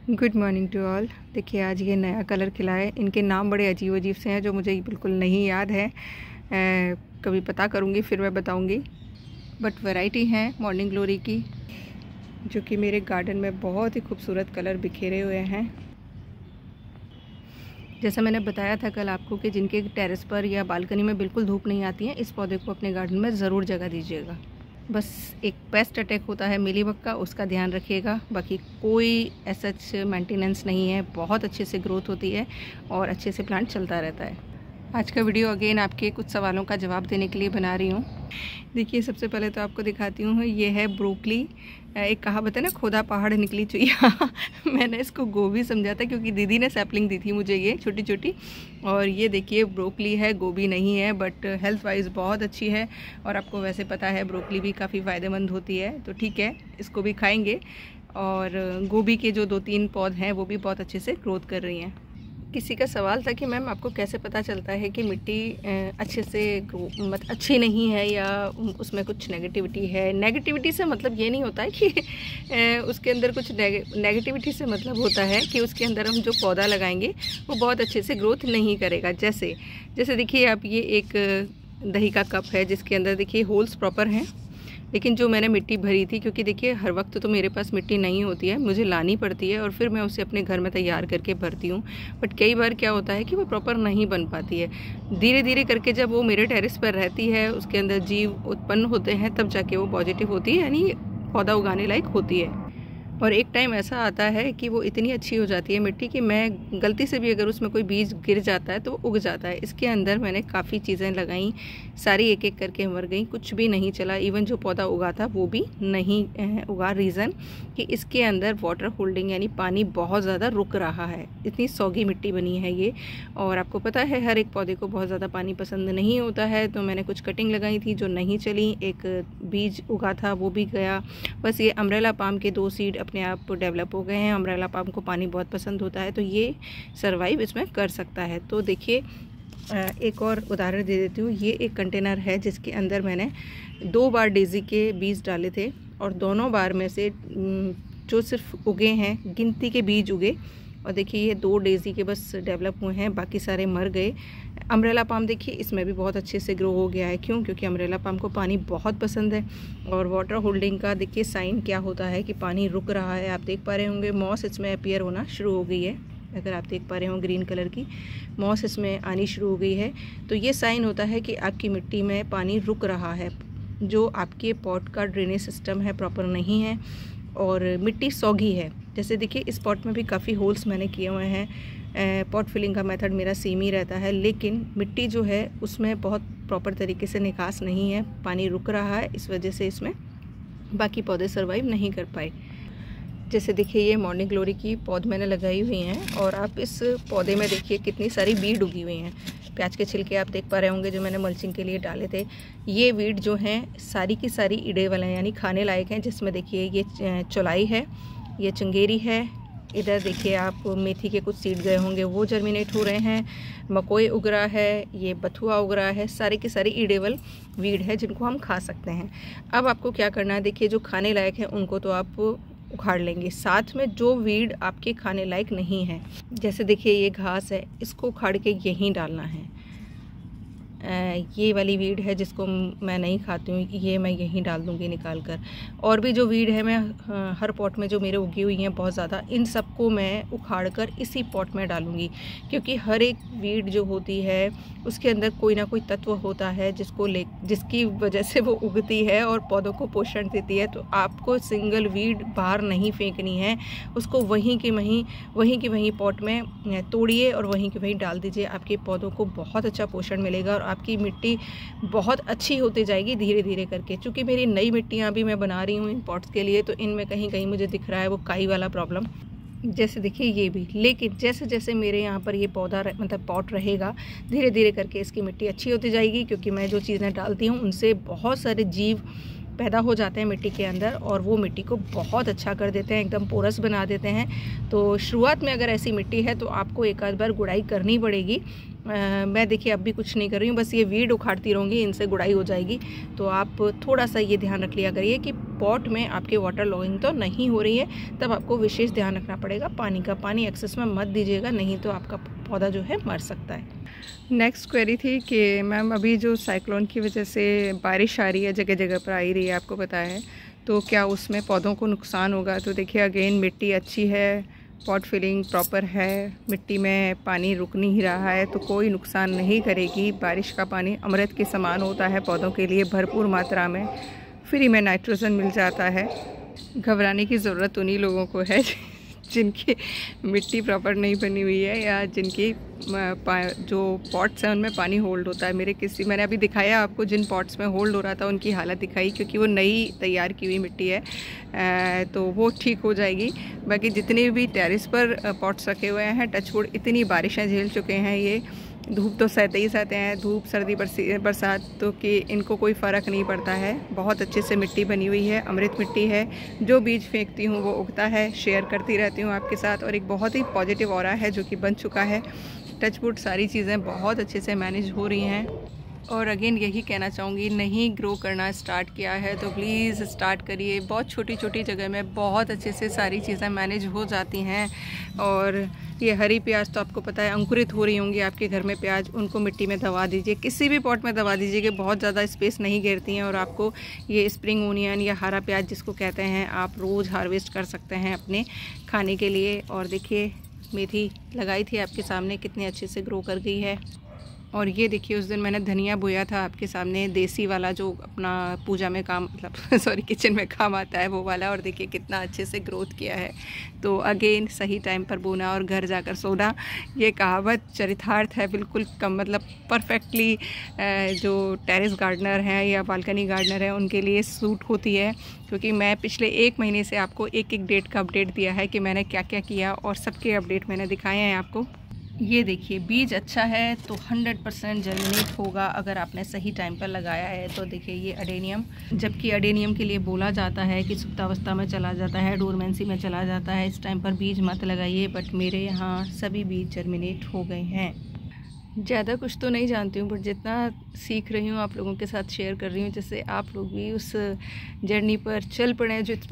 Good morning to all. देखिए आज ये नया कलर खिला है। इनके नाम बड़े अजीब अजीब से हैं जो मुझे बिल्कुल नहीं याद है। कभी पता करूँगी फिर मैं बताऊँगी। बट वैरायटी है मॉर्निंग ग्लोरी की, जो कि मेरे गार्डन में बहुत ही खूबसूरत कलर बिखेरे हुए हैं। जैसा मैंने बताया था कल आपको कि जिनके टेरेस पर या बालकनी में बिल्कुल धूप नहीं आती है, इस पौधे को अपने गार्डन में ज़रूर जगह दीजिएगा। बस एक पेस्ट अटैक होता है मिलीबग का, उसका ध्यान रखिएगा। बाकी कोई ऐसा मेंटेनेंस नहीं है, बहुत अच्छे से ग्रोथ होती है और अच्छे से प्लांट चलता रहता है। आज का वीडियो अगेन आपके कुछ सवालों का जवाब देने के लिए बना रही हूँ। देखिए सबसे पहले तो आपको दिखाती हूँ, ये है ब्रोकली। एक कहावत है ना, खोदा पहाड़ निकली चुईया। मैंने इसको गोभी समझा था क्योंकि दीदी ने सैपलिंग दी थी मुझे ये छोटी छोटी। और ये देखिए ब्रोकली है, गोभी नहीं है, बट हेल्थ वाइज बहुत अच्छी है। और आपको वैसे पता है ब्रोकली भी काफ़ी फ़ायदेमंद होती है, तो ठीक है इसको भी खाएँगे। और गोभी के जो 2-3 पौधे हैं वो भी बहुत अच्छे से ग्रोथ कर रही हैं। किसी का सवाल था कि मैम आपको कैसे पता चलता है कि मिट्टी अच्छे से मतलब अच्छी नहीं है या उसमें कुछ नेगेटिविटी है। नेगेटिविटी से मतलब ये नहीं होता है कि उसके अंदर कुछ नेगेटिविटी से मतलब होता है कि उसके अंदर हम जो पौधा लगाएंगे वो बहुत अच्छे से ग्रोथ नहीं करेगा। जैसे देखिए आप, ये एक दही का कप है जिसके अंदर देखिए होल्स प्रॉपर हैं, लेकिन जो मैंने मिट्टी भरी थी, क्योंकि देखिए हर वक्त तो मेरे पास मिट्टी नहीं होती है, मुझे लानी पड़ती है और फिर मैं उसे अपने घर में तैयार करके भरती हूँ। बट कई बार क्या होता है कि वो प्रॉपर नहीं बन पाती है। धीरे धीरे करके जब वो मेरे टेरेस पर रहती है, उसके अंदर जीव उत्पन्न होते हैं, तब जाके वो पॉजिटिव होती है, यानी पौधा उगाने लायक होती है। और एक टाइम ऐसा आता है कि वो इतनी अच्छी हो जाती है मिट्टी कि मैं गलती से भी अगर उसमें कोई बीज गिर जाता है तो वो उग जाता है। इसके अंदर मैंने काफ़ी चीज़ें लगाई, सारी एक एक करके मर गई, कुछ भी नहीं चला। इवन जो पौधा उगा था वो भी नहीं उगा। रीज़न कि इसके अंदर वाटर होल्डिंग यानी पानी बहुत ज़्यादा रुक रहा है, इतनी सौगी मिट्टी बनी है ये। और आपको पता है हर एक पौधे को बहुत ज़्यादा पानी पसंद नहीं होता है, तो मैंने कुछ कटिंग लगाई थी जो नहीं चली। एक बीज उगा था वो भी गया। बस ये अम्ब्रेला पाम के 2 सीड अपने आप डेवलप हो गए हैं। अम्ब्रेला पाम को पानी बहुत पसंद होता है, तो ये सर्वाइव इसमें कर सकता है। तो देखिए एक और उदाहरण दे देती हूँ। ये एक कंटेनर है जिसके अंदर मैंने 2 बार डेज़ी के बीज डाले थे और दोनों बार में से जो सिर्फ उगे हैं गिनती के बीज उगे। और देखिए ये 2 डेज़ी के बस डेवलप हुए हैं, बाकी सारे मर गए। अम्ब्रेला पाम देखिए इसमें भी बहुत अच्छे से ग्रो हो गया है। क्यों? क्योंकि अम्ब्रेला पाम को पानी बहुत पसंद है। और वाटर होल्डिंग का देखिए साइन क्या होता है कि पानी रुक रहा है। आप देख पा रहे होंगे मॉस इसमें अपीयर होना शुरू हो गई है। अगर आप देख पा रहे हो ग्रीन कलर की मॉस इसमें आनी शुरू हो गई है, तो ये साइन होता है कि आपकी मिट्टी में पानी रुक रहा है। जो आपके पॉट का ड्रेनेज सिस्टम है प्रॉपर नहीं है और मिट्टी सौगी है। जैसे देखिए इस पॉट में भी काफ़ी होल्स मैंने किए हुए हैं। पॉट फिलिंग का मेथड मेरा सेम ही रहता है, लेकिन मिट्टी जो है उसमें बहुत प्रॉपर तरीके से निकास नहीं है, पानी रुक रहा है। इस वजह से इसमें बाकी पौधे सर्वाइव नहीं कर पाए। जैसे देखिए ये मॉर्निंग ग्लोरी की पौध मैंने लगाई हुई हैं और आप इस पौधे में देखिए कितनी सारी वीड उगी हुई हैं। प्याज के छिलके आप देख पा रहे होंगे जो मैंने मल्चिंग के लिए डाले थे। ये वीड जो हैं सारी की सारी इडेबल हैं, यानी खाने लायक हैं। जिसमें देखिए ये चौलाई है, ये चंगेरी है, इधर देखिए आप मेथी के कुछ सीड गए होंगे वो जर्मिनेट हो रहे हैं, मकोई उग रहा है, ये बथुआ उग रहा है। सारी की सारी ईडेबल वीड है जिनको हम खा सकते हैं। अब आपको क्या करना है, देखिए जो खाने लायक है उनको तो आप उखाड़ लेंगे, साथ में जो वीड आपके खाने लायक नहीं है, जैसे देखिए ये घास है, इसको उखाड़ के यहीं डालना है। ये वाली वीड है जिसको मैं नहीं खाती हूँ, ये मैं यहीं डाल दूँगी निकाल कर। और भी जो वीड है मैं हर पॉट में जो मेरे उगी हुई हैं बहुत ज़्यादा, इन सबको मैं उखाड़ कर इसी पॉट में डालूँगी। क्योंकि हर एक वीड जो होती है उसके अंदर कोई ना कोई तत्व होता है जिसकी वजह से वो उगती है और पौधों को पोषण देती है। तो आपको सिंगल वीड बाहर नहीं फेंकनी है, उसको वहीं की वहीं पॉट में तोड़िए और वहीं की वहीं डाल दीजिए। आपके पौधों को बहुत अच्छा पोषण मिलेगा और आपकी मिट्टी बहुत अच्छी होती जाएगी धीरे धीरे करके। चूँकि मेरी नई मिट्टियाँ भी मैं बना रही हूँ इन पॉट्स के लिए, तो इनमें कहीं कहीं मुझे दिख रहा है वो काई वाला प्रॉब्लम। जैसे देखिए ये भी, लेकिन जैसे जैसे मेरे यहाँ पर ये पौधा मतलब पॉट रहेगा, धीरे धीरे करके इसकी मिट्टी अच्छी होती जाएगी। क्योंकि मैं जो चीज़ें डालती हूँ उनसे बहुत सारे जीव पैदा हो जाते हैं मिट्टी के अंदर और वो मिट्टी को बहुत अच्छा कर देते हैं, एकदम पोरस बना देते हैं। तो शुरुआत में अगर ऐसी मिट्टी है तो आपको एक आध बार गुड़ाई करनी पड़ेगी। मैं देखिए अब भी कुछ नहीं कर रही हूँ, बस ये वीड उखाड़ती रहूँगी, इनसे गुड़ाई हो जाएगी। तो आप थोड़ा सा ये ध्यान रख लिया करिए कि पॉट में आपके वाटर लॉगिंग तो नहीं हो रही है, तब आपको विशेष ध्यान रखना पड़ेगा पानी का। पानी एक्सेस में मत दीजिएगा, नहीं तो आपका पौधा जो है मर सकता है। नेक्स्ट क्वेरी थी कि मैम अभी जो साइक्लोन की वजह से बारिश आ रही है, जगह जगह पर आ ही रही है, आपको पता है, तो क्या उसमें पौधों को नुकसान होगा? तो देखिए अगेन मिट्टी अच्छी है, पॉट फिलिंग प्रॉपर है, मिट्टी में पानी रुक नहीं रहा है, तो कोई नुकसान नहीं करेगी। बारिश का पानी अमृत के समान होता है पौधों के लिए, भरपूर मात्रा में फ्री में नाइट्रोजन मिल जाता है। घबराने की ज़रूरत उन्हीं लोगों को है जिनकी मिट्टी प्रॉपर नहीं बनी हुई है या जिनकी जो पॉट्स हैं उनमें पानी होल्ड होता है। मैंने अभी दिखाया आपको, जिन पॉट्स में होल्ड हो रहा था उनकी हालत दिखाई, क्योंकि वो नई तैयार की हुई मिट्टी है, तो वो ठीक हो जाएगी। बाकी जितने भी टेरेस पर पॉट्स रखे हुए हैं, टचवुड इतनी बारिशें झेल चुके हैं, ये धूप तो सहते ही सहते हैं, धूप सर्दी बरसात तो कि इनको कोई फ़र्क नहीं पड़ता है। बहुत अच्छे से मिट्टी बनी हुई है, अमृत मिट्टी है। जो बीज फेंकती हूँ वो उगता है, शेयर करती रहती हूँ आपके साथ, और एक बहुत ही पॉजिटिव ऑरा है जो कि बन चुका है। टचवुड सारी चीज़ें बहुत अच्छे से मैनेज हो रही हैं। और अगेन यही कहना चाहूँगी, नहीं ग्रो करना स्टार्ट किया है तो प्लीज़ स्टार्ट करिए। बहुत छोटी छोटी जगह में बहुत अच्छे से सारी चीज़ें मैनेज हो जाती हैं। और ये हरी प्याज तो आपको पता है अंकुरित हो रही होंगी आपके घर में प्याज, उनको मिट्टी में दबा दीजिए, किसी भी पॉट में दबा दीजिए कि बहुत ज़्यादा स्पेस नहीं घेरती हैं। और आपको ये स्प्रिंग ओनियन या हरा प्याज जिसको कहते हैं, आप रोज़ हार्वेस्ट कर सकते हैं अपने खाने के लिए। और देखिए मेथी लगाई थी आपके सामने, कितनी अच्छे से ग्रो कर गई है। और ये देखिए उस दिन मैंने धनिया बोया था आपके सामने, देसी वाला जो अपना पूजा में काम मतलब सॉरी किचन में काम आता है वो वाला, और देखिए कितना अच्छे से ग्रोथ किया है। तो अगेन सही टाइम पर बोना और घर जाकर सोना, ये कहावत चरितार्थ है बिल्कुल कम, मतलब परफेक्टली जो टेरेस गार्डनर हैं या बालकनी गार्डनर हैं उनके लिए सूट होती है। क्योंकि मैं पिछले 1 महीने से आपको एक एक डेट का अपडेट दिया है कि मैंने क्या क्या किया, और सबके अपडेट मैंने दिखाए हैं आपको। ये देखिए बीज अच्छा है तो 100% जर्मिनेट होगा अगर आपने सही टाइम पर लगाया है। तो देखिए ये अडेनियम, जबकि अडेनियम के लिए बोला जाता है कि सुप्तावस्था में चला जाता है, डोरमेंसी में चला जाता है, इस टाइम पर बीज मत लगाइए। बट मेरे यहाँ सभी बीज जर्मिनेट हो गए हैं। ज़्यादा कुछ तो नहीं जानती हूँ, बट जितना सीख रही हूँ आप लोगों के साथ शेयर कर रही हूँ, जिससे आप लोग भी उस जर्नी पर चल पड़ें जिस पर